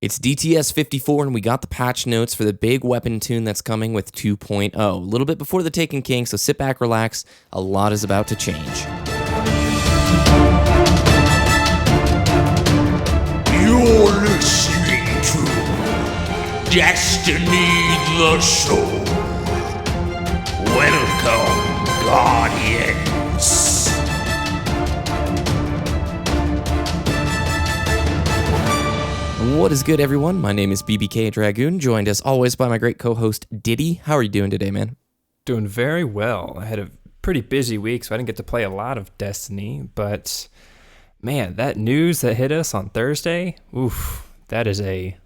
It's DTS 54, and we got the patch notes for the big weapon tune that's coming with 2.0. A little bit before the Taken King, so sit back, relax. A lot is about to change. You're listening to Destiny the Show. Welcome, Guardians. What is good, everyone? My name is BBKDRAGOON, joined as always by my great co-host, Ditty. How are you doing today, man? Doing very well. I had a pretty busy week, so I didn't get to play a lot of Destiny, but man, that news that hit us on Thursday, that is a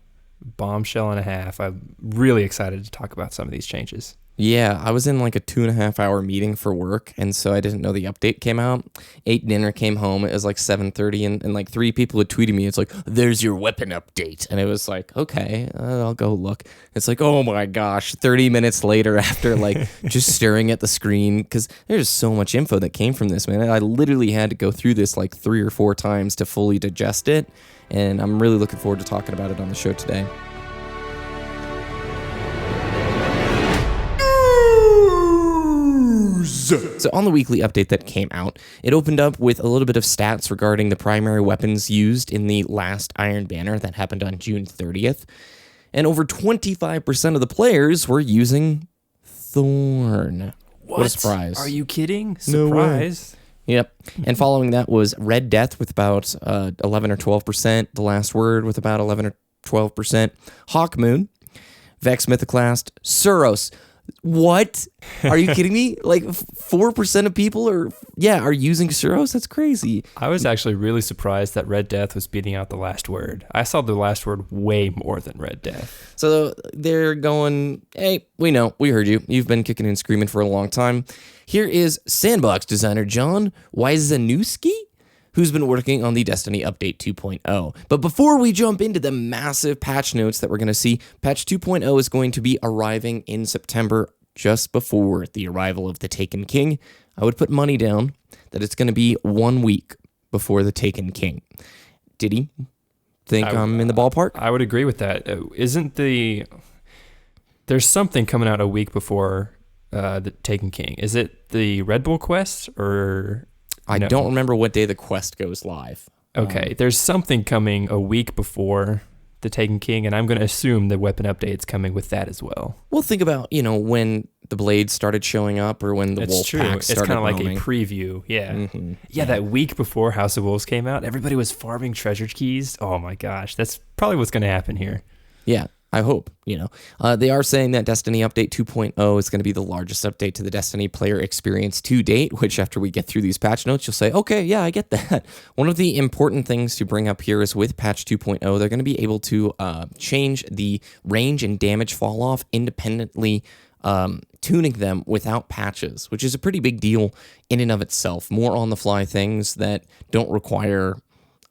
bombshell and a half. I'm really excited to talk about some of these changes. Yeah, I was in like a 2.5 hour meeting for work, and so I didn't know the update came out. Ate dinner, came home, it was like 7:30, and like 3 people had tweeted me, it's like, there's your weapon update. And it was like, okay, I'll go look. It's like, oh my gosh, 30 minutes later after like just staring at the screen, because there's so much info that came from this, man. I literally had to go through this like 3 or 4 times to fully digest it, and I'm really looking forward to talking about it on the show today. So on the weekly update that came out, it opened up with a little bit of stats regarding the primary weapons used in the last Iron Banner that happened on June 30th. And over 25% of the players were using Thorn. What a surprise. Are you kidding? No Surprise. Yep. And following that was Red Death with about 11 or 12%. The Last Word with about 11 or 12%. Hawkmoon. Vex Mythoclast. Suros. What? Are you kidding me? Like 4% of people are using Suros? That's crazy. I was actually really surprised that Red Death was beating out the Last Word. I saw the Last Word way more than Red Death. So they're going, hey, we know, we heard you. You've been kicking and screaming for a long time. Here is Sandbox designer John Wyszynski, who's been working on the Destiny Update 2.0. But before we jump into the massive patch notes that we're going to see, patch 2.0 is going to be arriving in September, just before the arrival of the Taken King. I would put money down that it's going to be 1 week before the Taken King. Did he think I'm in the ballpark? I would agree with that. There's something coming out a week before the Taken King. Is it the Red Bull quest or... I don't remember what day the quest goes live. Okay, there's something coming a week before the Taken King, and I'm going to assume the weapon update's coming with that as well. Well, think about, when the blades started showing up or when the wolf packs started It's kind of like roaming. a preview, yeah. Mm-hmm. Yeah, that week before House of Wolves came out, everybody was farming treasure keys. Oh my gosh, that's probably what's going to happen here. Yeah, I hope, They are saying that Destiny Update 2.0 is going to be the largest update to the Destiny player experience to date, which after we get through these patch notes, you'll say, okay, yeah, I get that. One of the important things to bring up here is with patch 2.0, they're going to be able to change the range and damage fall off independently, tuning them without patches, which is a pretty big deal in and of itself. More on-the-fly things that don't require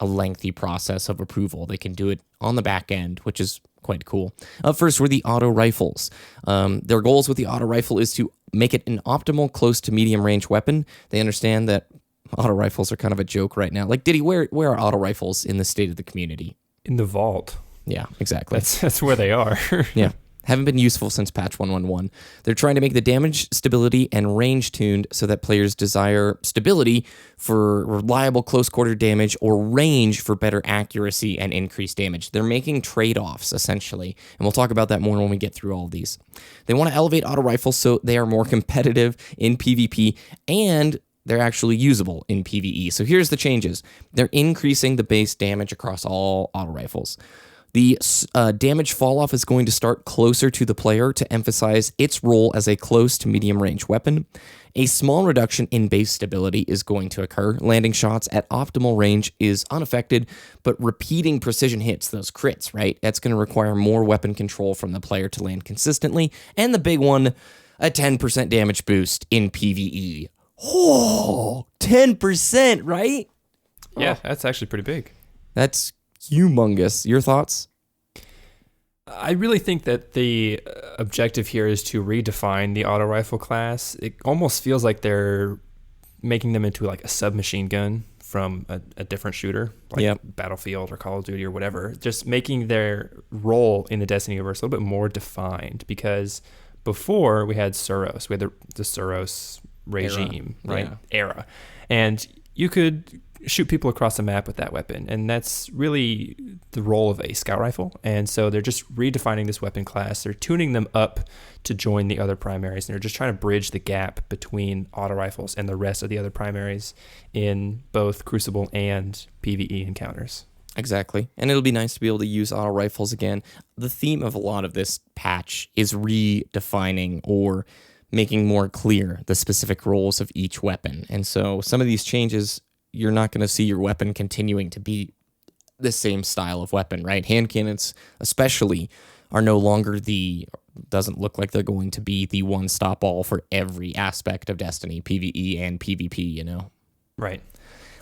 a lengthy process of approval. They can do it on the back end, which is quite cool. Up first were the auto rifles. Their goals with the auto rifle is to make it an optimal close to medium range weapon. They understand that auto rifles are kind of a joke right now. Like, Diddy, where are auto rifles in the state of the community? In the vault. Yeah, exactly. That's where they are. Yeah. Haven't been useful since patch 111. They're trying to make the damage, stability, and range tuned so that players desire stability for reliable close-quarter damage or range for better accuracy and increased damage. They're making trade-offs, essentially, and we'll talk about that more when we get through all of these. They want to elevate auto rifles so they are more competitive in PvP and they're actually usable in PvE. So here's the changes. They're increasing the base damage across all auto rifles. The damage fall-off is going to start closer to the player to emphasize its role as a close to medium-range weapon. A small reduction in base stability is going to occur. Landing shots at optimal range is unaffected, but repeating precision hits, those crits, right? That's going to require more weapon control from the player to land consistently. And the big one, a 10% damage boost in PvE. Oh, 10%, right? Yeah, that's actually pretty big. That's humongous. Your thoughts? I really think that the objective here is to redefine the auto rifle class. It almost feels like they're making them into like a submachine gun from a different shooter, like Yep. Battlefield or Call of Duty or whatever, just making their role in the Destiny universe a little bit more defined, because before we had Suros, we had the Suros regime, right? Yeah. Era. And you could shoot people across the map with that weapon, and that's really the role of a scout rifle. And so they're just redefining this weapon class. They're tuning them up to join the other primaries, and they're just trying to bridge the gap between auto rifles and the rest of the other primaries in both Crucible and PvE encounters. Exactly. And it'll be nice to be able to use auto rifles again. The theme of a lot of this patch is redefining or making more clear the specific roles of each weapon. And so some of these changes, you're not going to see your weapon continuing to be the same style of weapon, right? Hand cannons especially are no longer doesn't look like they're going to be the one-stop all for every aspect of Destiny, PvE and PvP, you know? Right.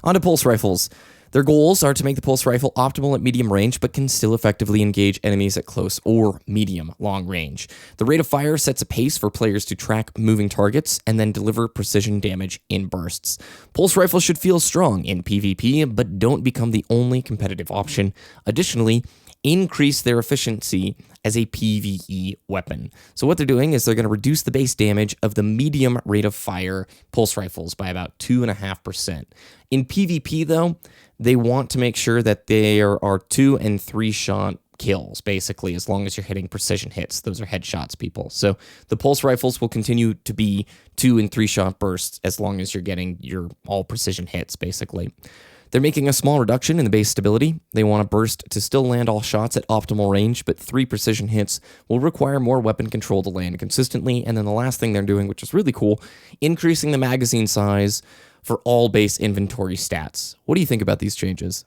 On to pulse rifles. Their goals are to make the pulse rifle optimal at medium range, but can still effectively engage enemies at close or medium long range. The rate of fire sets a pace for players to track moving targets and then deliver precision damage in bursts. Pulse rifles should feel strong in PvP, but don't become the only competitive option. Additionally, increase their efficiency as a PvE weapon. So what they're doing is they're going to reduce the base damage of the medium rate of fire pulse rifles by about 2.5%. In PvP, though, they want to make sure that there are 2 and 3 shot kills, basically, as long as you're hitting precision hits. Those are headshots, people. So the pulse rifles will continue to be 2 and 3 shot bursts as long as you're getting your all precision hits, basically. They're making a small reduction in the base stability. They want a burst to still land all shots at optimal range, but 3 precision hits will require more weapon control to land consistently. And then the last thing they're doing, which is really cool, increasing the magazine size for all base inventory stats. What do you think about these changes?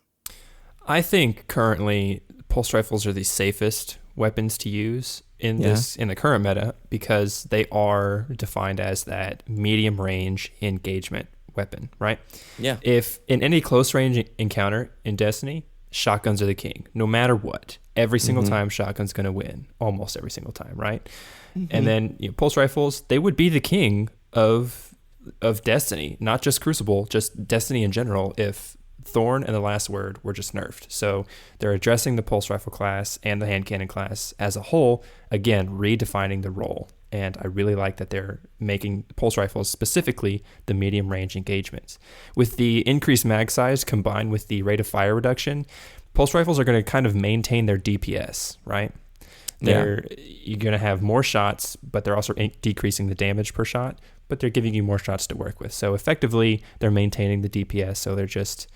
I think currently pulse rifles are the safest weapons to use in the current meta, because they are defined as that medium range engagement weapon, right? Yeah. If in any close range encounter in Destiny, shotguns are the king, no matter what. Every single time, shotgun's going to win, almost every single time, right? And then pulse rifles, they would be the king of Destiny, not just Crucible, just Destiny in general, if Thorn and the Last Word were just nerfed. So they're addressing the pulse rifle class and the hand cannon class as a whole, again, redefining the role. And I really like that they're making pulse rifles specifically the medium range engagements. With the increased mag size combined with the rate of fire reduction, pulse rifles are going to kind of maintain their DPS, right? You're going to have more shots, but they're also decreasing the damage per shot, but they're giving you more shots to work with. So effectively, they're maintaining the DPS. So they're just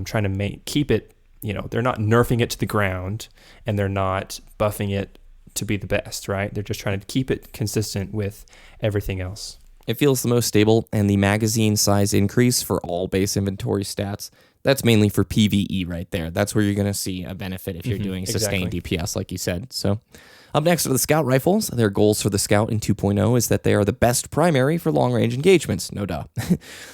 trying to keep it, they're not nerfing it to the ground, and they're not buffing it to be the best, right? They're just trying to keep it consistent with everything else. It feels the most stable, and the magazine size increase for all base inventory stats, that's mainly for PvE right there. That's where you're going to see a benefit if you're doing sustained DPS, like you said. So up next are the Scout Rifles. Their goals for the Scout in 2.0 is that they are the best primary for long-range engagements. No duh.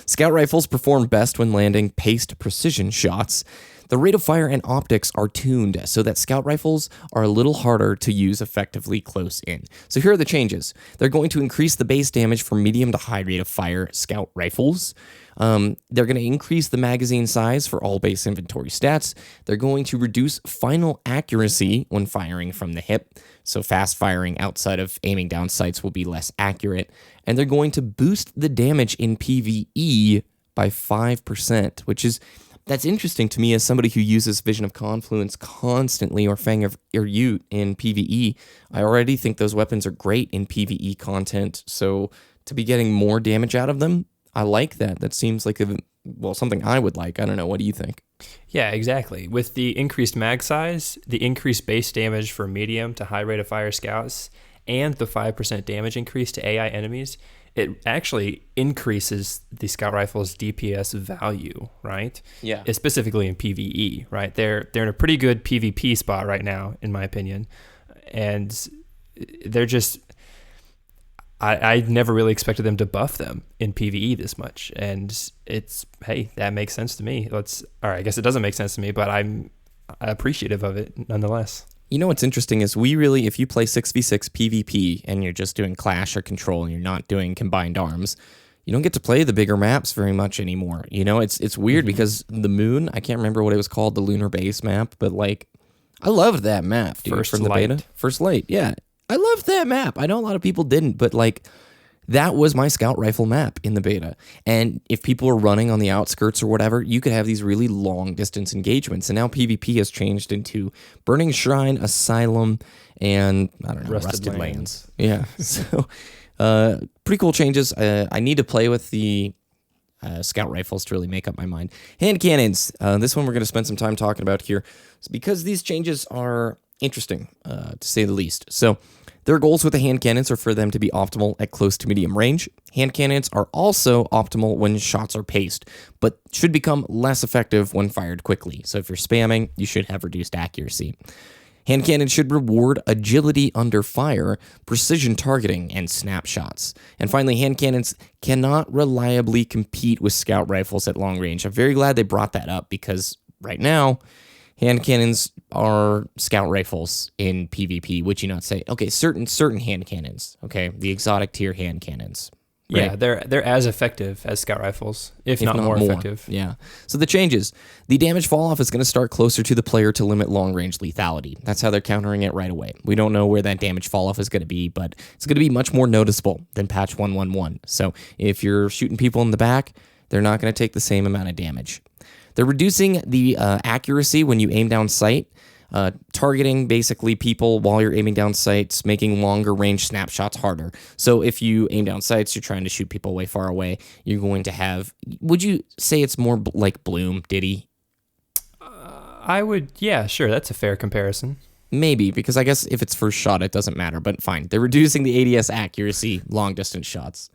Scout Rifles perform best when landing paced precision shots. The rate of fire and optics are tuned so that Scout Rifles are a little harder to use effectively close in. So here are the changes. They're going to increase the base damage for medium to high rate of fire Scout Rifles. They're going to increase the magazine size for all base inventory stats. They're going to reduce final accuracy when firing from the hip. So fast firing outside of aiming down sights will be less accurate. And they're going to boost the damage in PvE by 5%, which is... That's interesting to me as somebody who uses Vision of Confluence constantly, or Fang of Ute in PvE. I already think those weapons are great in PvE content, so to be getting more damage out of them, I like that. That seems like something I would like. I don't know. What do you think? Yeah, exactly. With the increased mag size, the increased base damage for medium to high rate of fire scouts, and the 5% damage increase to AI enemies, it actually increases the Scout Rifle's DPS value, right? Yeah. Specifically in PvE, right? They're in a pretty good PvP spot right now, in my opinion. And they're just... I never really expected them to buff them in PvE this much. And that makes sense to me. I guess it doesn't make sense to me, but I'm appreciative of it nonetheless. You know what's interesting is if you play 6v6 PvP and you're just doing Clash or Control and you're not doing Combined Arms, you don't get to play the bigger maps very much anymore. You know, it's weird because the moon, I can't remember what it was called, the lunar base map, but like, I loved that map, dude, from the beta. First Light, yeah. I loved that map. I know a lot of people didn't, but like, that was my scout rifle map in the beta. And if people are running on the outskirts or whatever, you could have these really long distance engagements. And now PvP has changed into Burning Shrine, Asylum, and I don't know, Rusted Lands. Yeah. So pretty cool changes. I need to play with the scout rifles to really make up my mind. Hand cannons. This one we're going to spend some time talking about here because these changes are interesting, to say the least. So their goals with the hand cannons are for them to be optimal at close to medium range. Hand cannons are also optimal when shots are paced, but should become less effective when fired quickly. So if you're spamming, you should have reduced accuracy. Hand cannons should reward agility under fire, precision targeting, and snapshots. And finally, hand cannons cannot reliably compete with scout rifles at long range. I'm very glad they brought that up because right now, hand cannons are scout rifles in PvP, would you not say? Okay, certain hand cannons, okay? The exotic tier hand cannons. Right? Yeah, they're as effective as scout rifles, if not more effective. Yeah. So the changes. The damage fall off is going to start closer to the player to limit long-range lethality. That's how they're countering it right away. We don't know where that damage fall off is going to be, but it's going to be much more noticeable than patch 1.1.1. So if you're shooting people in the back, they're not going to take the same amount of damage. They're reducing the accuracy when you aim down sight, targeting basically people while you're aiming down sights, making longer range snapshots harder. So if you aim down sights, you're trying to shoot people way far away, you're going to have, would you say it's more like Bloom, Ditty? I would, yeah, sure, that's a fair comparison. Maybe, because I guess if it's first shot, it doesn't matter, but fine. They're reducing the ADS accuracy, long distance shots.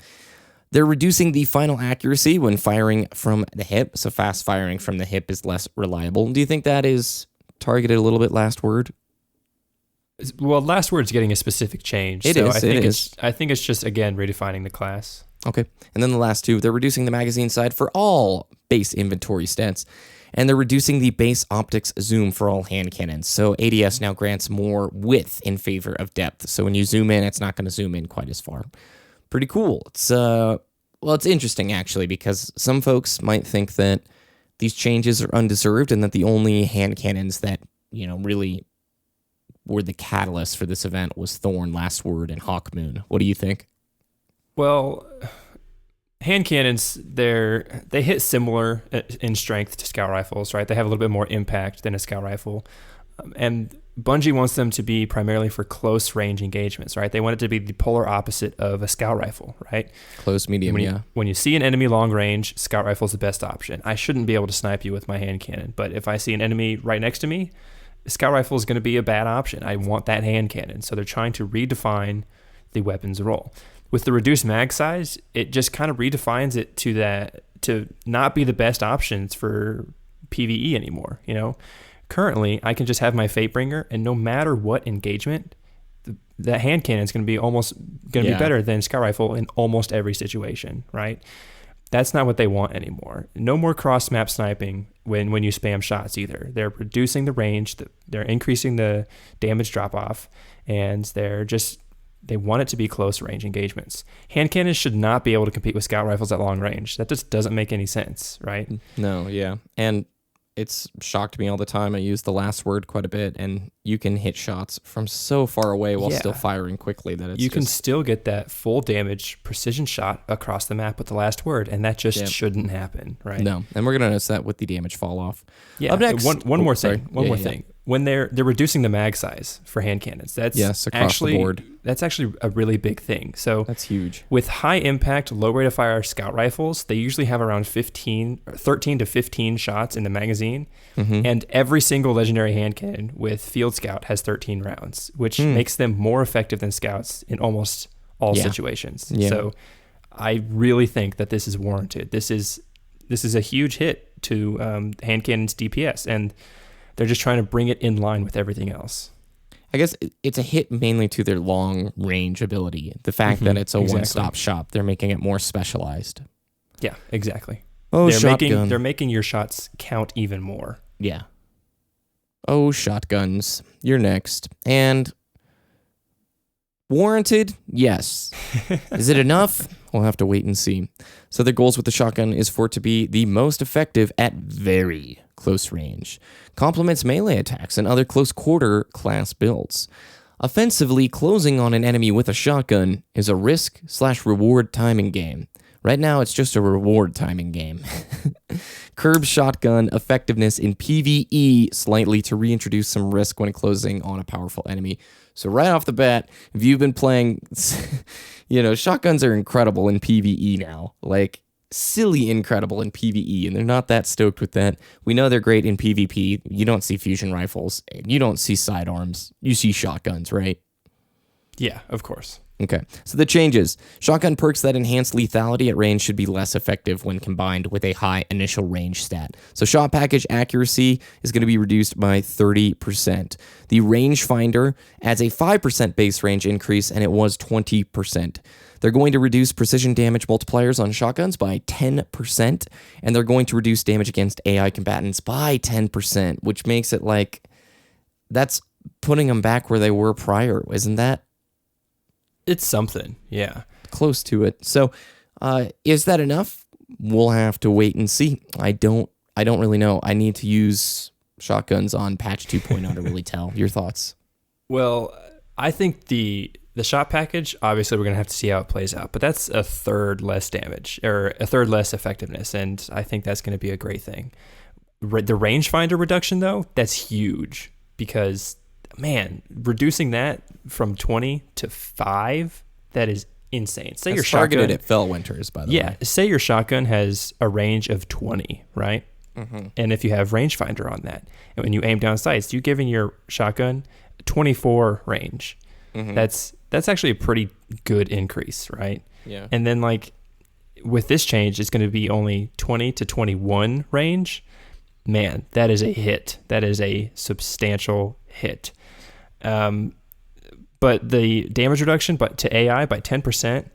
They're reducing the final accuracy when firing from the hip, so fast firing from the hip is less reliable. Do you think that is targeted a little bit last word? Well, last word's getting a specific change. It is. I think it's just, again, redefining the class. Okay. And then the last two, they're reducing the magazine side for all base inventory stats, and they're reducing the base optics zoom for all hand cannons. So ADS now grants more width in favor of depth. So when you zoom in, it's not going to zoom in quite as far. Pretty cool. It's it's interesting actually because some folks might think that these changes are undeserved and that the only hand cannons that, you know, really were the catalyst for this event was Thorn, Last Word, and Hawkmoon. What do you think? Well, hand cannons, they hit similar in strength to scout rifles, right? They have a little bit more impact than a scout rifle. And Bungie wants them to be primarily for close range engagements, right? They want it to be the polar opposite of a scout rifle, right? Close, medium, When you see an enemy long range, scout rifle is the best option. I shouldn't be able to snipe you with my hand cannon, but if I see an enemy right next to me, scout rifle is going to be a bad option. I want that hand cannon. So they're trying to redefine the weapon's role. With the reduced mag size, it just kind of redefines it to not be the best options for PvE anymore, you know? Currently, I can just have my Fatebringer, and no matter what engagement, that hand cannon is going to be be better than scout rifle in almost every situation, right? That's not what they want anymore. No more cross map sniping when you spam shots either. They're reducing the range, they're increasing the damage drop off, and they want it to be close range engagements. Hand cannons should not be able to compete with scout rifles at long range. That just doesn't make any sense, right? No, yeah. And it's shocked me all the time. I use the Last Word quite a bit, and you can hit shots from so far away while still firing quickly that it's can still get that full damage precision shot across the map with the Last Word, and that just shouldn't happen, right? No, and we're gonna notice that with the damage fall off. Yeah. Up next, one more thing. When they're reducing the mag size for hand cannons, that's across the board. That's actually a really big thing. So that's huge. With high impact, low rate of fire scout rifles, they usually have around 13 to 15 shots in the magazine, and every single legendary hand cannon with field scout has 13 rounds, which makes them more effective than scouts in almost all situations. Yeah. So I really think that this is warranted. This is a huge hit to hand cannons DPS, and they're just trying to bring it in line with everything else. I guess it's a hit mainly to their long range ability. The fact that it's a one-stop shop, they're making it more specialized. Yeah, exactly. Oh, they're making your shots count even more. Yeah. Oh, shotguns. You're next. And Warranted? Yes. Is it enough? We'll have to wait and see. So their goals with the shotgun is for it to be the most effective at very close range. Complements melee attacks and other close quarter class builds. Offensively, closing on an enemy with a shotgun is a risk/reward timing game. Right now, it's just a reward timing game. Curb shotgun effectiveness in PvE slightly to reintroduce some risk when closing on a powerful enemy. So right off the bat, if you've been playing, shotguns are incredible in PvE now. Like, silly incredible in PvE, and they're not that stoked with that. We know they're great in PvP. You don't see fusion rifles. You don't see sidearms. You see shotguns, right? Yeah, of course. Okay, so the changes. Shotgun perks that enhance lethality at range should be less effective when combined with a high initial range stat. So shot package accuracy is going to be reduced by 30%. The rangefinder adds a 5% base range increase, and it was 20%. They're going to reduce precision damage multipliers on shotguns by 10%, and they're going to reduce damage against AI combatants by 10%, which makes it like that's putting them back where they were prior, isn't that? It's something, yeah. Close to it. So, is that enough? We'll have to wait and see. I don't really know. I need to use shotguns on patch 2.0 to really tell. Your thoughts? Well, I think the shot package, obviously we're going to have to see how it plays out, but that's a third less damage or a third less effectiveness, and I think that's going to be a great thing. The rangefinder reduction, though, that's huge because, man, reducing that from 20 to 5, that is insane. Say your shotgun targeted at Fellwinters, by the way. Yeah, say your shotgun has a range of 20, right? Mm-hmm. And if you have rangefinder on that, and when you aim down sights, you're giving your shotgun 24 range. Mm-hmm. That's actually a pretty good increase, right? Yeah. And then like with this change, it's going to be only 20 to 21 range. Man, that is a hit. That is a substantial hit. But the damage reduction, to AI by 10%,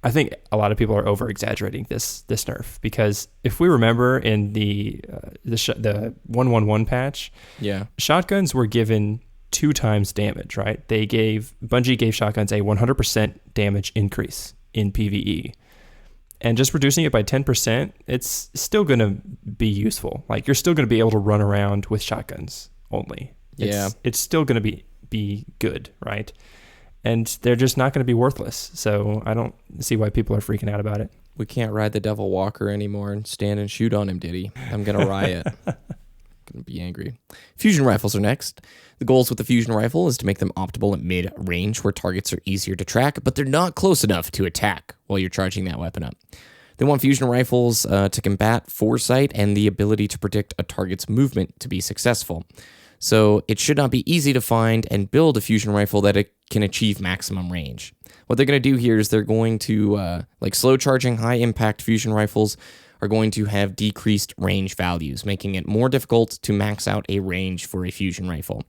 I think a lot of people are over exaggerating this nerf, because if we remember in the 111 patch, yeah, shotguns were given 2 times damage, right? Bungie gave shotguns a 100% damage increase in PvE. And just reducing it by 10%, it's still going to be useful. Like, you're still going to be able to run around with shotguns only. It's still going to be good, right? And they're just not going to be worthless. So I don't see why people are freaking out about it. We can't ride the Devil Walker anymore and stand and shoot on him, Ditty. I'm going to riot. Going to be angry. Fusion rifles are next. The goals with the fusion rifle is to make them optimal at mid-range, where targets are easier to track, but they're not close enough to attack while you're charging that weapon up. They want fusion rifles to combat foresight and the ability to predict a target's movement to be successful. So it should not be easy to find and build a fusion rifle that it can achieve maximum range. What they're going to do here is they're going to, slow charging high impact fusion rifles are going to have decreased range values, making it more difficult to max out a range for a fusion rifle.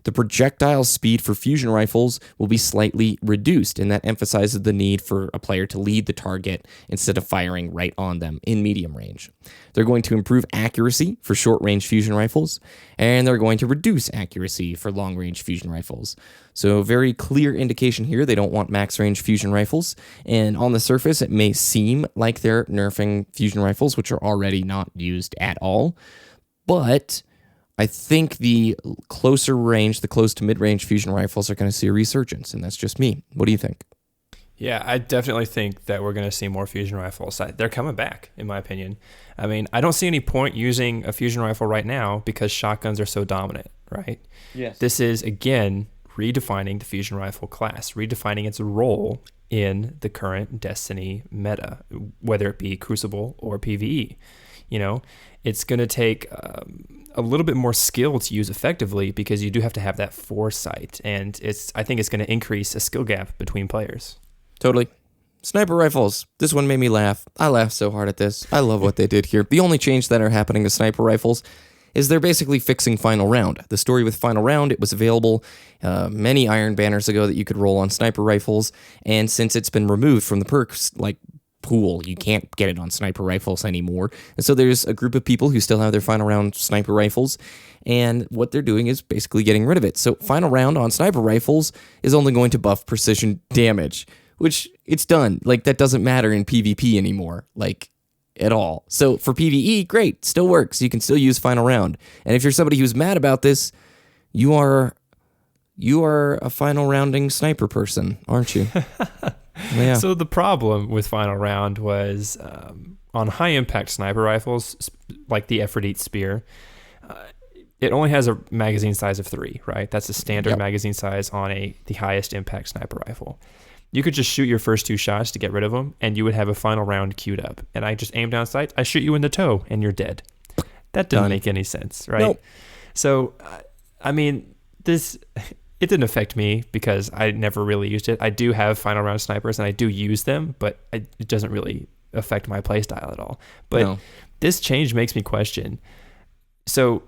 The projectile speed for fusion rifles will be slightly reduced, and that emphasizes the need for a player to lead the target instead of firing right on them in medium range. They're going to improve accuracy for short-range fusion rifles, and they're going to reduce accuracy for long-range fusion rifles. So very clear indication here, they don't want max-range fusion rifles, and on the surface, it may seem like they're nerfing fusion rifles, which are already not used at all, but I think the closer range, the close to mid-range fusion rifles are going to see a resurgence, and that's just me. What do you think? Yeah, I definitely think that we're going to see more fusion rifles. They're coming back, in my opinion. I mean, I don't see any point using a fusion rifle right now because shotguns are so dominant, right? Yes. This is, again, redefining the fusion rifle class, redefining its role in the current Destiny meta, whether it be Crucible or PvE. It's going to take a little bit more skill to use effectively because you do have to have that foresight, and I think it's going to increase a skill gap between players. Totally. Sniper rifles. This one made me laugh. I laughed so hard at this. I love what they did here. The only change that are happening to sniper rifles is they're basically fixing Final Round. The story with Final Round, it was available many Iron Banners ago that you could roll on sniper rifles, and since it's been removed from the perks, like pool. You can't get it on sniper rifles anymore. And so there's a group of people who still have their final round sniper rifles, and what they're doing is basically getting rid of it. So final round on sniper rifles is only going to buff precision damage, which it's done. Like, that doesn't matter in PvP anymore, like, at all. So for PvE, great, still works. You can still use final round. And if you're somebody who's mad about this, you are a final rounding sniper person, aren't you? Yeah. So the problem with final round was on high impact sniper rifles, like the Aphrodite Spear, it only has a magazine size of 3, right? That's the standard magazine size on the highest impact sniper rifle. You could just shoot your first 2 shots to get rid of them, and you would have a final round queued up. And I just aim down sights, I shoot you in the toe, and you're dead. That didn't make any sense, right? Nope. So, I mean, it didn't affect me because I never really used it. I do have final round snipers, and I do use them, but it doesn't really affect my playstyle at all. But this change makes me question. So,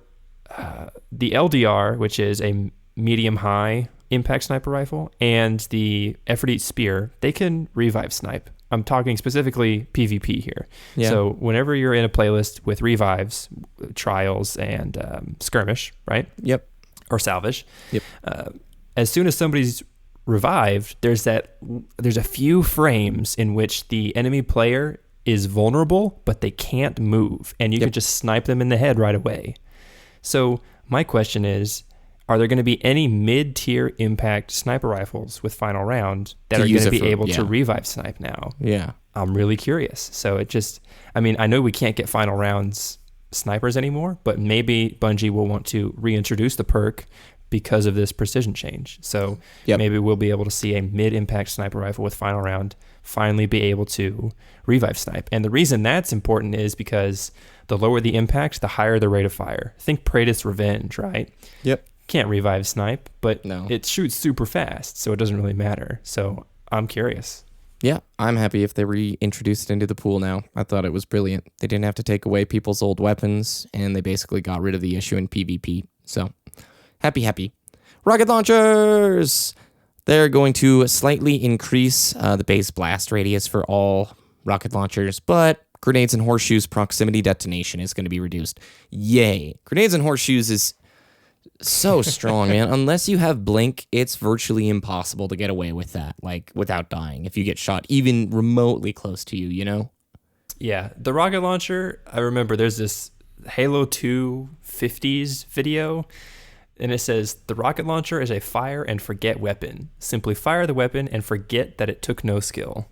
the LDR, which is a medium-high impact sniper rifle, and the Aphrodite Spear, they can revive snipe. I'm talking specifically PvP here. Yeah. So whenever you're in a playlist with revives, trials, and skirmish, right? Yep. Or salvage. Yep. As soon as somebody's revived, there's a few frames in which the enemy player is vulnerable, but they can't move, and you can just snipe them in the head right away. So my question is, are there going to be any mid-tier impact sniper rifles with final round that are going to be able to revive snipe now? Yeah. I'm really curious. So I know we can't get final rounds snipers anymore, but maybe Bungie will want to reintroduce the perk because of this precision change. So maybe we'll be able to see a mid-impact sniper rifle with final round finally be able to revive snipe. And the reason that's important is because the lower the impact, the higher the rate of fire. Think Praetor's Revenge, right? Yep. Can't revive snipe, but it shoots super fast, so it doesn't really matter. So I'm curious. Yeah, I'm happy if they reintroduced it into the pool now. I thought it was brilliant. They didn't have to take away people's old weapons, and they basically got rid of the issue in PvP. So, happy. Rocket launchers! They're going to slightly increase the base blast radius for all rocket launchers, but grenades and horseshoes proximity detonation is going to be reduced. Yay. Grenades and horseshoes is so strong, man. Unless you have blink, it's virtually impossible to get away with that, like, without dying if you get shot even remotely close to you, you know? Yeah, the rocket launcher, I remember there's this Halo 2 50s video, and it says, the rocket launcher is a fire and forget weapon. Simply fire the weapon and forget that it took no skill.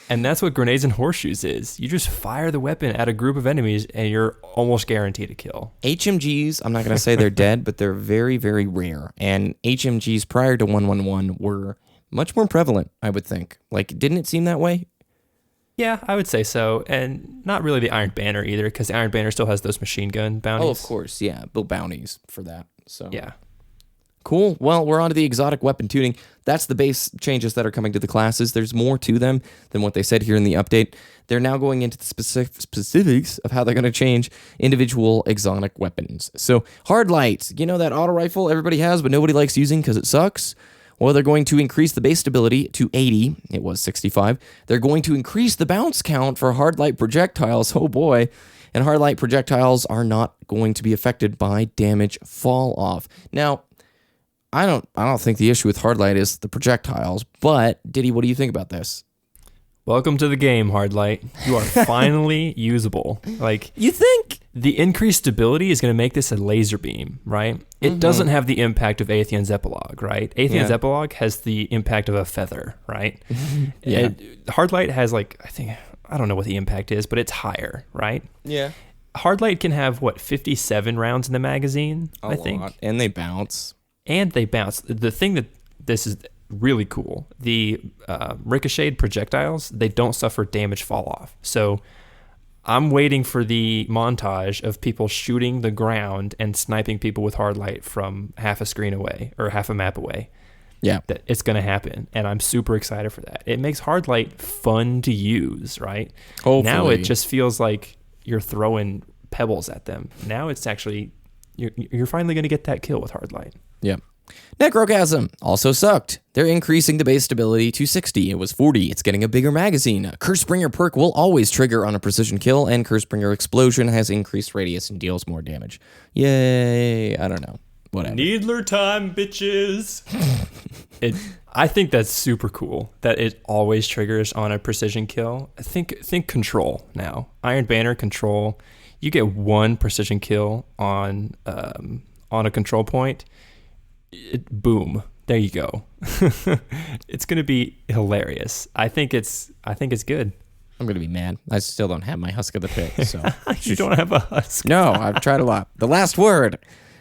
And that's what grenades and horseshoes is. You just fire the weapon at a group of enemies and you're almost guaranteed a kill. HMGs, I'm not going to say they're dead, but they're very, very rare. And HMGs prior to 111 were much more prevalent, I would think. Like, didn't it seem that way? Yeah, I would say so. And not really the Iron Banner either, because the Iron Banner still has those machine gun bounties. Oh, of course, yeah. Built bounties for that. So yeah. Cool. Well, we're on to the exotic weapon tuning. That's the base changes that are coming to the classes. There's more to them than what they said here in the update. They're now going into the specifics of how they're going to change individual exotic weapons. So, hard light, you know that auto rifle everybody has but nobody likes using because it sucks? Well, they're going to increase the base stability to 80. It was 65. They're going to increase the bounce count for hard light projectiles. Oh boy. And hard light projectiles are not going to be affected by damage fall off. Now, I don't think the issue with Hardlight is the projectiles, but Ditty, what do you think about this? Welcome to the game, Hardlight. You are finally usable. Like, you think? The increased stability is going to make this a laser beam, right? It doesn't have the impact of Atheon's Epilogue, right? Atheon's Epilogue has the impact of a feather, right? Yeah. Hardlight has, like, I don't know what the impact is, but it's higher, right? Yeah. Hardlight can have, 57 rounds in the magazine, I think. Lot. And they bounce. The thing that this is really cool, the ricocheted projectiles, they don't suffer damage fall off. So I'm waiting for the montage of people shooting the ground and sniping people with hard light from half a screen away or half a map away. Yeah. That it's going to happen. And I'm super excited for that. It makes hard light fun to use, right? Hopefully. Now it just feels like you're throwing pebbles at them. Now it's actually, you're finally going to get that kill with hard light. Yeah. Necrochasm also sucked. They're increasing the base stability to 60. It was 40. It's getting a bigger magazine. Cursebringer perk will always trigger on a precision kill, and Cursebringer explosion has increased radius and deals more damage. Yay. I don't know. Whatever. Needler time, bitches. I think that's super cool that it always triggers on a precision kill. Think control now. Iron Banner control. You get one precision kill on a control point. Boom. There you go. It's gonna be hilarious. I think it's good. I'm gonna be mad. I still don't have my Husk of the Pit. So You don't have a husk. No, I've tried a lot. The last word.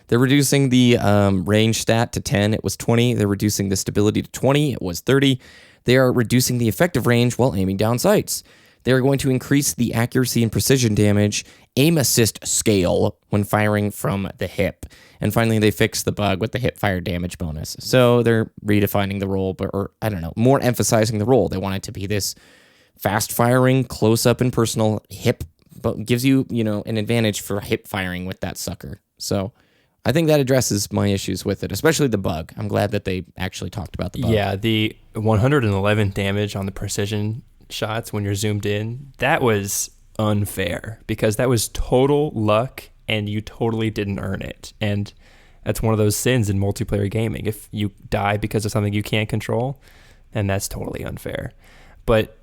They're reducing the range stat to 10. It was 20. They're reducing the stability to 20. It was 30. They are reducing the effective range while aiming down sights. They're going to increase the accuracy and precision damage aim assist scale when firing from the hip. And finally, they fixed the bug with the hip fire damage bonus. So they're redefining the role, or I don't know, more emphasizing the role. They want it to be this fast firing, close up and personal hip, but gives you, an advantage for hip firing with that sucker. So I think that addresses my issues with it, especially the bug. I'm glad that they actually talked about the bug. Yeah, the 111 damage on the precision shots when you're zoomed in, that was unfair because that was total luck and you totally didn't earn it. And that's one of those sins in multiplayer gaming. If you die because of something you can't control, then that's totally unfair. But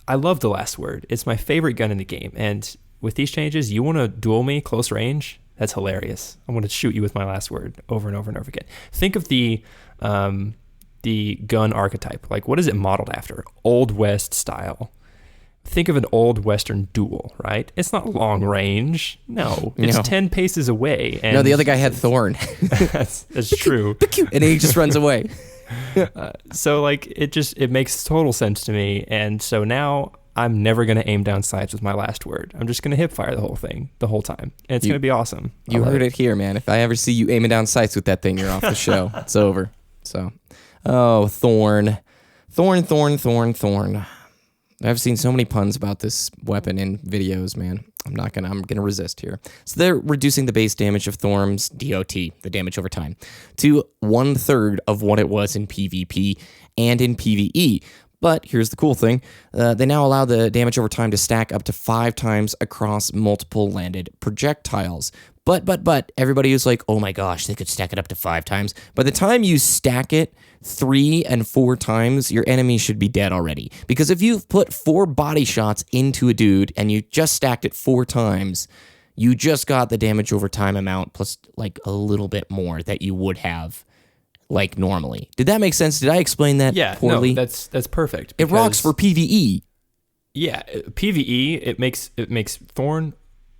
I love the last word. It's my favorite gun in the game. And with these changes, you want to duel me close range? That's hilarious. I want to shoot you with my last word over and over and over again. Think of the gun archetype. Like, what is it modeled after? Old West style. Think of an old Western duel, right? It's not long range. No, it's 10 paces away. And no, the other guy had Thorn. that's true. And he just runs away. So like it makes total sense to me. And so now I'm never going to aim down sights with my last word. I'm just going to hip fire the whole thing the whole time. And it's going to be awesome. You heard it here, man. If I ever see you aiming down sights with that thing, you're off the show. It's over. So, Thorn. I've seen so many puns about this weapon in videos, man. I'm gonna resist here. So they're reducing the base damage of Thorn's DOT, the damage over time, to 1/3 of what it was in PvP and in PvE. But here's the cool thing. They now allow the damage over time to stack up to 5 times across multiple landed projectiles. But everybody is like, oh my gosh, they could stack it up to 5 times. By the time you stack it 3 and 4 times, your enemy should be dead already. Because if you've put 4 body shots into a dude and you just stacked it 4 times, you just got the damage over time amount plus like a little bit more that you would have like normally. Did that make sense? Did I explain that poorly? No, that's perfect. It rocks for PvE. Yeah, PvE, it makes Thorn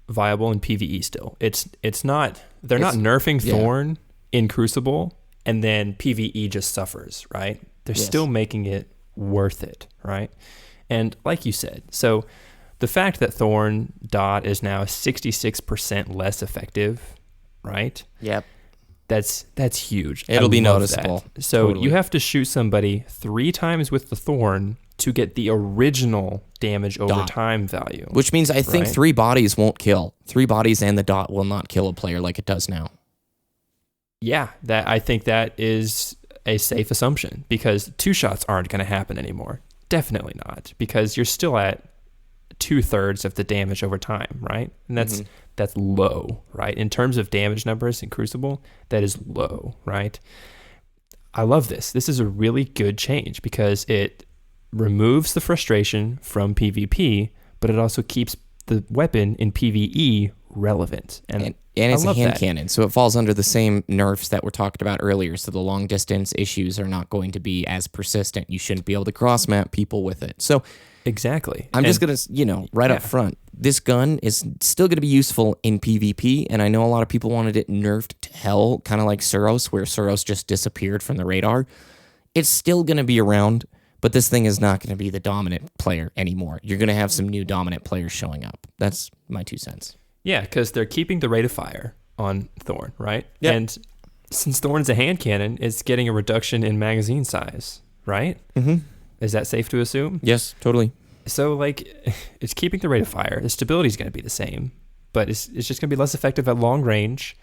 viable in PvE still. It's not nerfing Thorn in Crucible and then PvE just suffers, right? They're still making it worth it, right? And like you said, so the fact that Thorn dot is now 66% less effective, right? Yep. That's huge. It'll be noticeable. That. So you have to shoot somebody 3 times with the Thorn to get the original damage over time value. Which means I think 3 bodies won't kill. 3 bodies and the dot will not kill a player like it does now. Yeah, I think that is a safe assumption because 2 shots aren't going to happen anymore. Definitely not, because you're still at 2/3 of the damage over time, right? And that's low, right? In terms of damage numbers in Crucible, that is low, right? I love this. This is a really good change because it removes the frustration from PvP, but it also keeps the weapon in PvE relevant. And it's a hand cannon, so it falls under the same nerfs that were talked about earlier, so the long distance issues are not going to be as persistent. You shouldn't be able to cross map people with it. So exactly. I'm just going to, up front, this gun is still going to be useful in PvP, and I know a lot of people wanted it nerfed to hell, kind of like Suros, where Suros just disappeared from the radar. It's still going to be around, but this thing is not going to be the dominant player anymore. You're going to have some new dominant players showing up. That's my 2 cents. Yeah, because they're keeping the rate of fire on Thorn, right? Yep. And since Thorn's a hand cannon, it's getting a reduction in magazine size, right? Mm-hmm. Is that safe to assume? Yes, totally. So, like, it's keeping the rate of fire. The stability is going to be the same, but it's just going to be less effective at long range,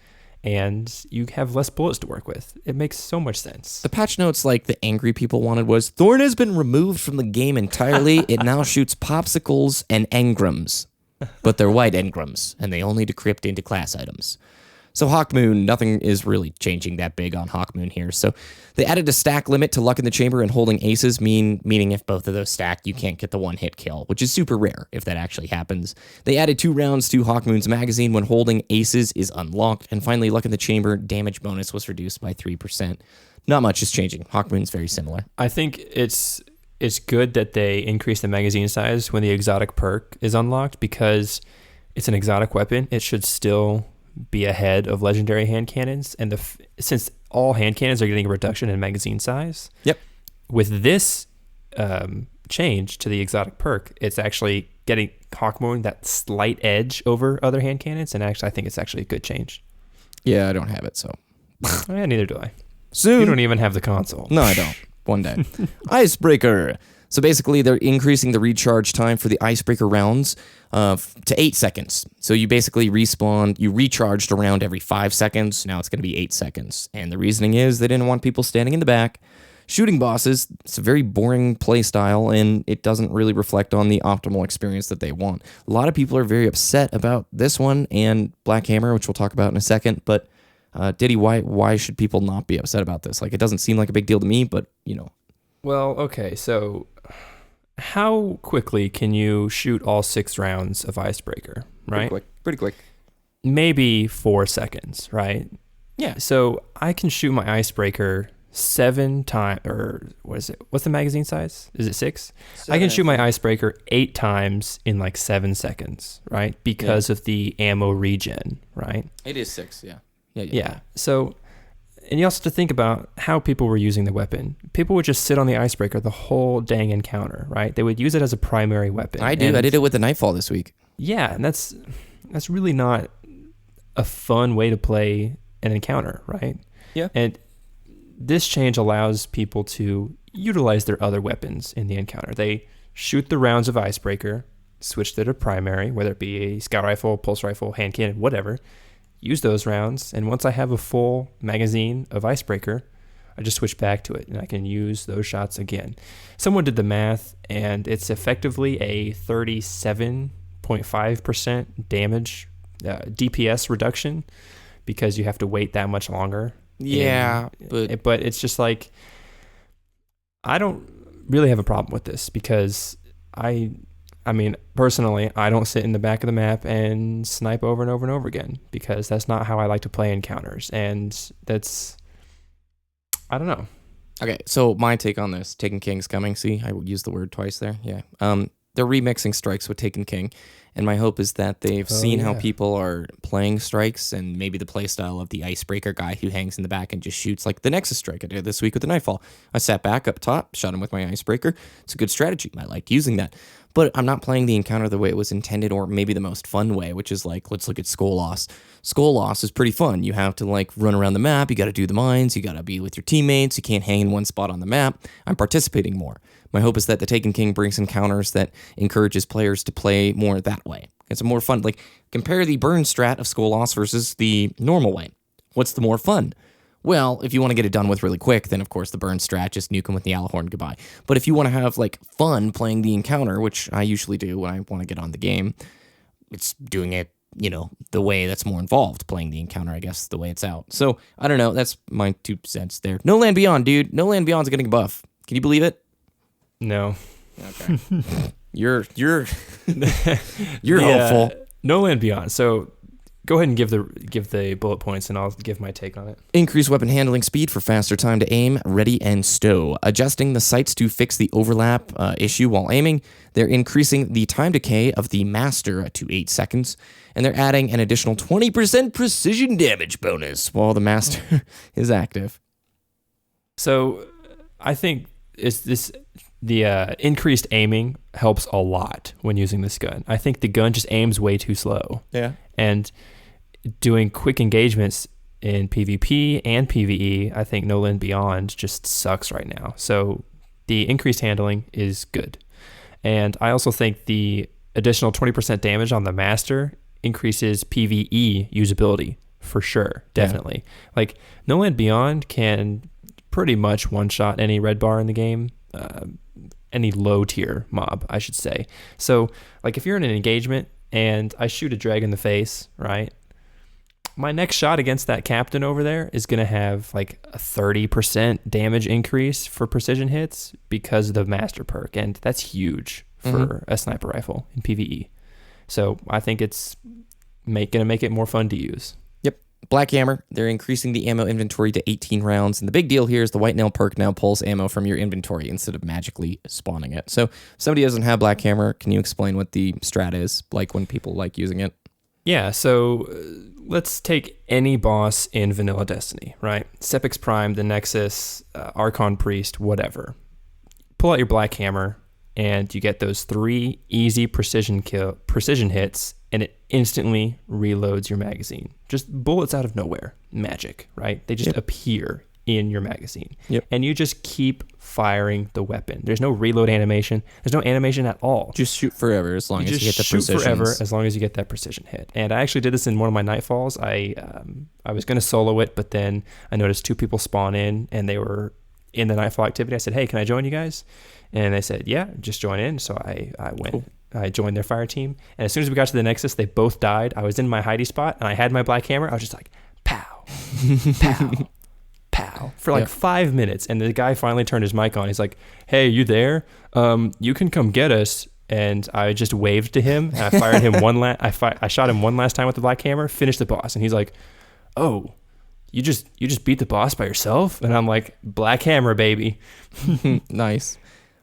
and you have less bullets to work with. It makes so much sense. The patch notes like the angry people wanted was, Thorn has been removed from the game entirely. It now shoots popsicles and engrams, but they're white engrams, and they only decrypt into class items. So Hawkmoon, nothing is really changing that big on Hawkmoon here. So they added a stack limit to Luck in the Chamber and holding aces, meaning if both of those stack, you can't get the one-hit kill, which is super rare if that actually happens. They added 2 rounds to Hawkmoon's magazine when holding aces is unlocked. And finally, Luck in the Chamber damage bonus was reduced by 3%. Not much is changing. Hawkmoon's very similar. I think it's good that they increase the magazine size when the exotic perk is unlocked, because it's an exotic weapon. It should still be ahead of legendary hand cannons, and since all hand cannons are getting a reduction in magazine size. Yep. With this change to the exotic perk, it's actually getting Hawkmoon that slight edge over other hand cannons, and actually I think it's actually a good change. Yeah, I don't have it, so. Yeah, neither do I. Soon. You don't even have the console. No, I don't. One day. Icebreaker. So basically, they're increasing the recharge time for the Icebreaker rounds to 8 seconds. So you basically respawn, you recharged a round every 5 seconds. Now it's going to be 8 seconds. And the reasoning is they didn't want people standing in the back shooting bosses. It's a very boring play style, and it doesn't really reflect on the optimal experience that they want. A lot of people are very upset about this one and Black Hammer, which we'll talk about in a second. But Ditty, why should people not be upset about this? Like, it doesn't seem like a big deal to me, but, you know. Well, okay, so how quickly can you shoot all 6 rounds of Icebreaker, right? Pretty quick. Maybe 4 seconds, right? Yeah. So I can shoot my Icebreaker 7 times, or what is it? What's the magazine size? Is it 6? I can shoot my Icebreaker 8 times in like 7 seconds, right? Because of the ammo regen, right? It is 6, yeah. Yeah. So, and you also have to think about how people were using the weapon. People would just sit on the Icebreaker the whole dang encounter, right? They would use it as a primary weapon. I did it with the Nightfall this week. Yeah, and that's really not a fun way to play an encounter, right? Yeah. And this change allows people to utilize their other weapons in the encounter. They shoot the rounds of Icebreaker, switch to the primary, whether it be a scout rifle, pulse rifle, hand cannon, whatever. Use those rounds, and once I have a full magazine of Icebreaker, I just switch back to it, and I can use those shots again. Someone did the math, and it's effectively a 37.5% damage DPS reduction because you have to wait that much longer. Yeah, but it's just like, I don't really have a problem with this because I mean, personally, I don't sit in the back of the map and snipe over and over and over again because that's not how I like to play encounters. And that's, I don't know. Okay, so my take on this, Taken King's coming. See, I used the word twice there. Yeah. They're remixing Strikes with Taken King, and my hope is that they've seen how people are playing Strikes and maybe the playstyle of the Icebreaker guy who hangs in the back and just shoots like the Nexus Strike I did this week with the Nightfall. I sat back up top, shot him with my Icebreaker. It's a good strategy. I liked using that. But I'm not playing the encounter the way it was intended, or maybe the most fun way, which is like, let's look at Skull Loss. Skull Loss is pretty fun. You have to like run around the map. You got to do the mines. You got to be with your teammates. You can't hang in one spot on the map. I'm participating more. My hope is that the Taken King brings encounters that encourages players to play more that way. It's a more fun, like compare the burn strat of Skull Loss versus the normal way. What's the more fun? Well, if you want to get it done with really quick, then of course the burn strat, just nuke him with the Alahorn, goodbye. But if you want to have like fun playing the encounter, which I usually do when I want to get on the game, it's doing it, you know, the way that's more involved, playing the encounter, I guess, the way it's out. So, I don't know, that's my 2 cents there. No Land Beyond, dude. No Land Beyond's getting a buff. Can you believe it? No. Okay. You're hopeful. No Land Beyond. So go ahead and give the bullet points, and I'll give my take on it. Increase weapon handling speed for faster time to aim, ready, and stow. Adjusting the sights to fix the overlap issue while aiming. They're increasing the time decay of the Master to 8 seconds. And they're adding an additional 20% precision damage bonus while the Master is active. So I think the increased aiming helps a lot when using this gun. I think the gun just aims way too slow. Yeah. And doing quick engagements in PvP and PvE, I think No Land Beyond just sucks right now. So the increased handling is good. And I also think the additional 20% damage on the Master increases PvE usability for sure, definitely. Like No Land Beyond can pretty much one-shot any red bar in the game, any low-tier mob, I should say. So, like, if you're in an engagement and I shoot a drag in the face, right? My next shot against that captain over there is going to have like a 30% damage increase for precision hits because of the master perk. And that's huge for a sniper rifle in PvE. So I think it's going to make it more fun to use. Yep. Black Hammer, they're increasing the ammo inventory to 18 rounds. And the big deal here is the White Nail perk now pulls ammo from your inventory instead of magically spawning it. So if somebody doesn't have Black Hammer, can you explain what the strat is like when people like using it? Yeah, so let's take any boss in Vanilla Destiny, right? Sepix Prime, the Nexus, Archon Priest, whatever. Pull out your Black Hammer, and you get those 3 easy precision hits, and it instantly reloads your magazine. Just bullets out of nowhere. Magic, right? They just appear in your magazine. And you just keep firing the weapon. There's no reload animation. There's no animation at all. Just shoot forever as long as you get the precision. Forever as long as you get that precision hit. And I actually did this in one of my Nightfalls. I was going to solo it, but then I noticed 2 people spawn in, and they were in the Nightfall activity. I said, hey, can I join you guys? And they said, yeah, just join in. So I went. Cool. I joined their fire team. And as soon as we got to the Nexus, they both died. I was in my hidey spot, and I had my Black Hammer. I was just like, pow, pow. Pow for like 5 minutes, and the guy finally turned his mic on. He's like, hey, you there? You can come get us. And I just waved to him, and I fired him I shot him one last time with the Black Hammer, finished the boss. And he's like, oh, you just beat the boss by yourself? And I'm like, Black Hammer, baby. Nice.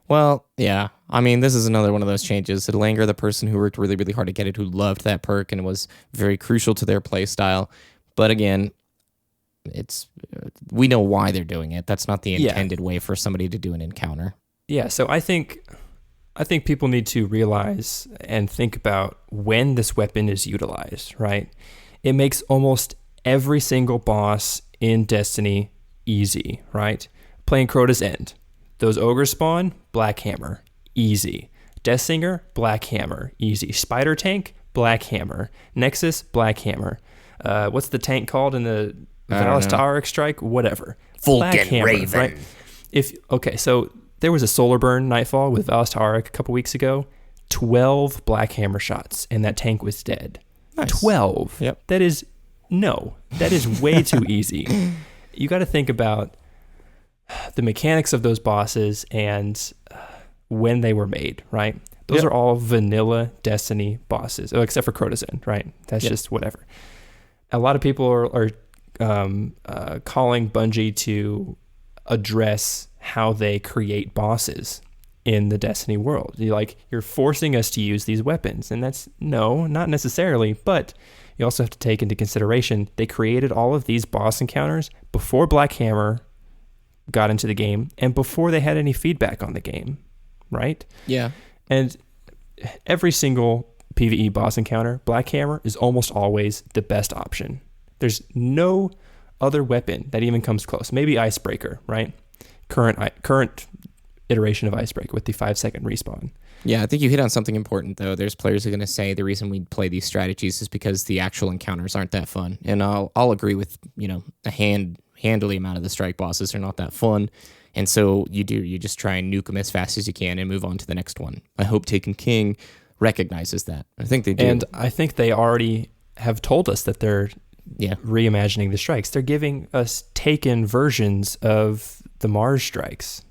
Well, yeah. I mean, this is another one of those changes. It'll anger the person who worked really, really hard to get it, who loved that perk and it was very crucial to their play style. But again, we know why they're doing it. That's not the intended way for somebody to do an encounter. Yeah, so I think people need to realize and think about when this weapon is utilized, right? It makes almost every single boss in Destiny easy, right? Playing Crota's End. Those ogres spawn, Black Hammer, easy. Death Singer, Black Hammer, easy. Spider Tank, Black Hammer. Nexus, Black Hammer. What's the tank called in the Valistaric Strike? Whatever. Vulcan Hammer, Raven. Right? So there was a Solar Burn Nightfall with Valistaric a couple weeks ago. 12 Black Hammer shots, and that tank was dead. Nice. 12. Yep. That is way too easy. You got to think about the mechanics of those bosses and when they were made, right? Those are all vanilla Destiny bosses, except for Crota's End, right? That's just whatever. A lot of people are calling Bungie to address how they create bosses in the Destiny world. You're forcing us to use these weapons, and that's not necessarily, but you also have to take into consideration they created all of these boss encounters before Black Hammer got into the game and before they had any feedback on the game, right? Yeah. And every single PvE boss encounter, Black Hammer is almost always the best option. There's no other weapon that even comes close. Maybe Icebreaker, right? Current iteration of Icebreaker with the 5-second respawn. Yeah, I think you hit on something important, though. There's players who are going to say the reason we play these strategies is because the actual encounters aren't that fun. And I'll agree with, a handily amount of the strike bosses are not that fun. And so you just try and nuke them as fast as you can and move on to the next one. I hope Taken King recognizes that. I think they do. And I think they already have told us that they're reimagining the strikes. They're giving us Taken versions of the Mars strikes.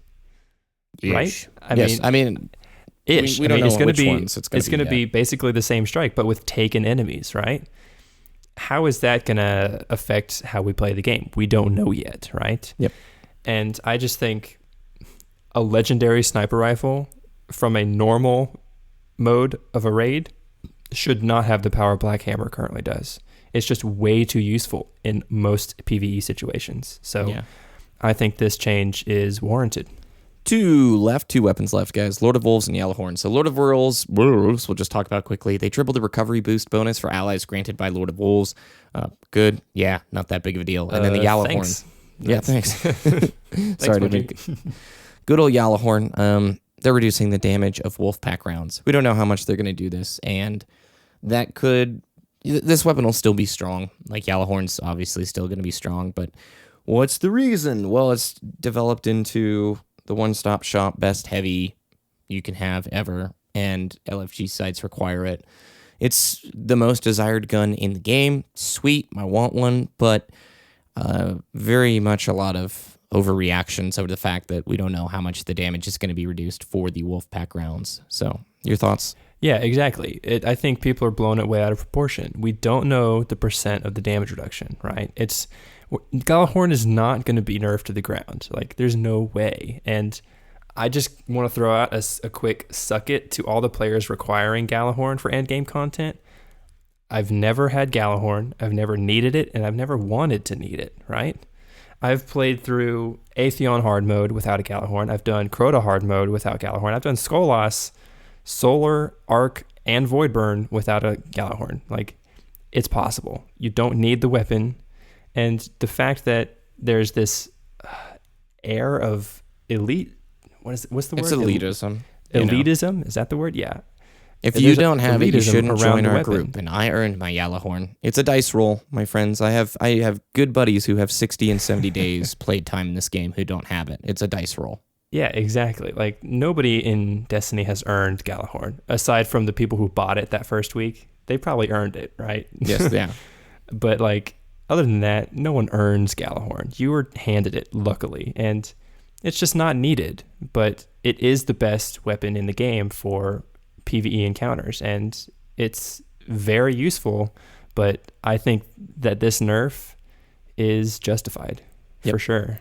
Right? I mean, ish. We don't know it's going which ones it's going to be basically the same strike, but with Taken enemies, right? How is that going to affect how we play the game? We don't know yet, right? Yep. And I just think a legendary sniper rifle from a normal mode of a raid should not have the power Black Hammer currently does. It's just way too useful in most PvE situations. So I think this change is warranted. Two weapons left, guys. Lord of Wolves and Yellowhorn. So Lord of Wolves, we'll just talk about quickly. They tripled the recovery boost bonus for allies granted by Lord of Wolves. Good. Yeah, not that big of a deal. And then the Yellowhorn. Thanks. Yeah, thanks. Sorry to make good old Yellowhorn. They're reducing the damage of wolf pack rounds. We don't know how much they're going to do this, and that could this weapon will still be strong. Like, Gjallarhorn's obviously still going to be strong, but what's the reason? Well, it's developed into the one-stop shop best heavy you can have ever, and LFG sites require it. It's the most desired gun in the game. Sweet, I want one, but very much a lot of overreactions over the fact that we don't know how much the damage is going to be reduced for the Wolfpack rounds. So, your thoughts? Yeah, exactly. I think people are blowing it way out of proportion. We don't know the percent of the damage reduction, right? Gjallarhorn is not going to be nerfed to the ground. Like, there's no way. And I just want to throw out a quick suck it to all the players requiring Gjallarhorn for endgame content. I've never had Gjallarhorn. I've never needed it, and I've never wanted to need it, right? I've played through Atheon hard mode without a Gjallarhorn. I've done Crota hard mode without Gjallarhorn. I've done Skolas, Solar, Arc, and Voidburn without a Gjallarhorn. Like, it's possible. You don't need the weapon. And the fact that there's this air of elite, what's the word? It's elitism. Elitism? Is that the word? Yeah. If you don't have it, you shouldn't join our group. And I earned my Gjallarhorn. It's a dice roll, my friends. I have good buddies who have 60 and 70 days played time in this game who don't have it. It's a dice roll. Yeah, exactly. Like, nobody in Destiny has earned Gjallarhorn, aside from the people who bought it that first week. They probably earned it, right? Yes, yeah. But, like, other than that, no one earns Gjallarhorn. You were handed it, luckily, and it's just not needed. But it is the best weapon in the game for PvE encounters, and it's very useful. But I think that this nerf is justified, for sure.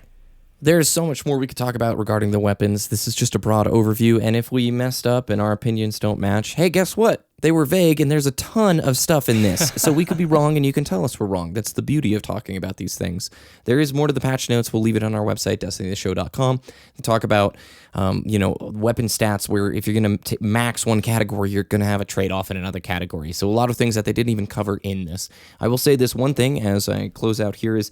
There's so much more we could talk about regarding the weapons. This is just a broad overview, and if we messed up and our opinions don't match, hey, guess what? They were vague, and there's a ton of stuff in this, so we could be wrong, and you can tell us we're wrong. That's the beauty of talking about these things. There is more to the patch notes. We'll leave it on our website, destinytheshow.com, to talk about, weapon stats, where if you're going to max one category, you're going to have a trade-off in another category. So a lot of things that they didn't even cover in this. I will say this one thing as I close out here is,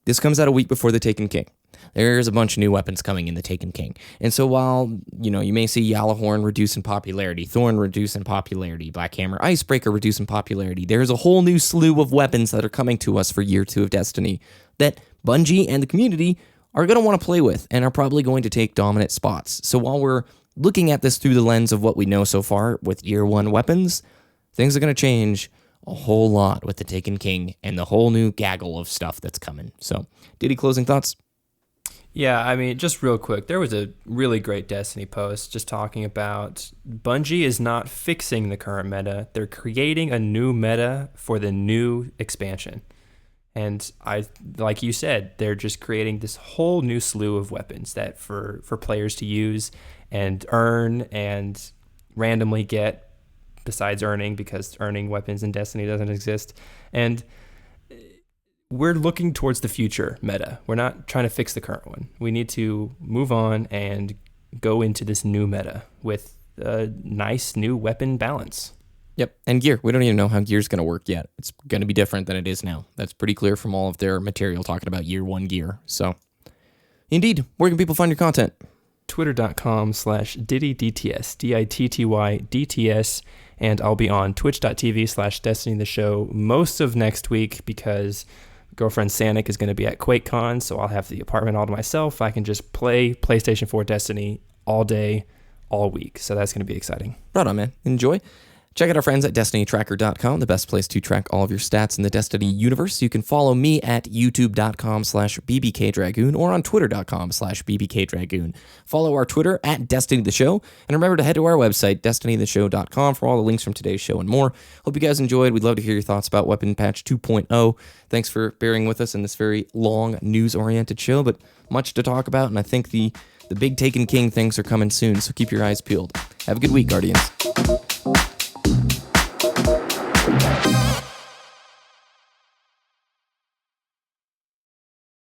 this comes out a week before the Taken King. There's a bunch of new weapons coming in the Taken King. And so while, you may see Gjallarhorn reduce in popularity, Thorn reduce in popularity, Black Hammer Icebreaker reduce in popularity, there's a whole new slew of weapons that are coming to us for year 2 of Destiny that Bungie and the community are going to want to play with and are probably going to take dominant spots. So while we're looking at this through the lens of what we know so far with year 1 weapons, things are going to change a whole lot with the Taken King and the whole new gaggle of stuff that's coming. So, Ditty, closing thoughts? Yeah, I mean, just real quick, there was a really great Destiny post just talking about Bungie is not fixing the current meta. They're creating a new meta for the new expansion. And like you said, they're just creating this whole new slew of weapons that for players to use and earn and randomly get, besides earning, because earning weapons in Destiny doesn't exist. And we're looking towards the future meta. We're not trying to fix the current one. We need to move on and go into this new meta with a nice new weapon balance. Yep, and gear. We don't even know how gear's going to work yet. It's going to be different than it is now. That's pretty clear from all of their material talking about year 1 gear. So, indeed, where can people find your content? Twitter.com/DittyDTS, DITTYDTS, and I'll be on Twitch.tv/DestinyTheShow most of next week because girlfriend Sanic is going to be at QuakeCon, so I'll have the apartment all to myself. I can just play PlayStation 4 Destiny all day, all week, so that's going to be exciting. Right on, man. Enjoy. Check out our friends at DestinyTracker.com, the best place to track all of your stats in the Destiny universe. You can follow me at YouTube.com/BBKDRAGOON or on Twitter.com/BBKDRAGOON. Follow our Twitter at Destiny the Show, and remember to head to our website, DestinyTheShow.com, for all the links from today's show and more. Hope you guys enjoyed. We'd love to hear your thoughts about Weapon Patch 2.0. Thanks for bearing with us in this very long, news-oriented show, but much to talk about, and I think the big Taken King things are coming soon, so keep your eyes peeled. Have a good week, Guardians.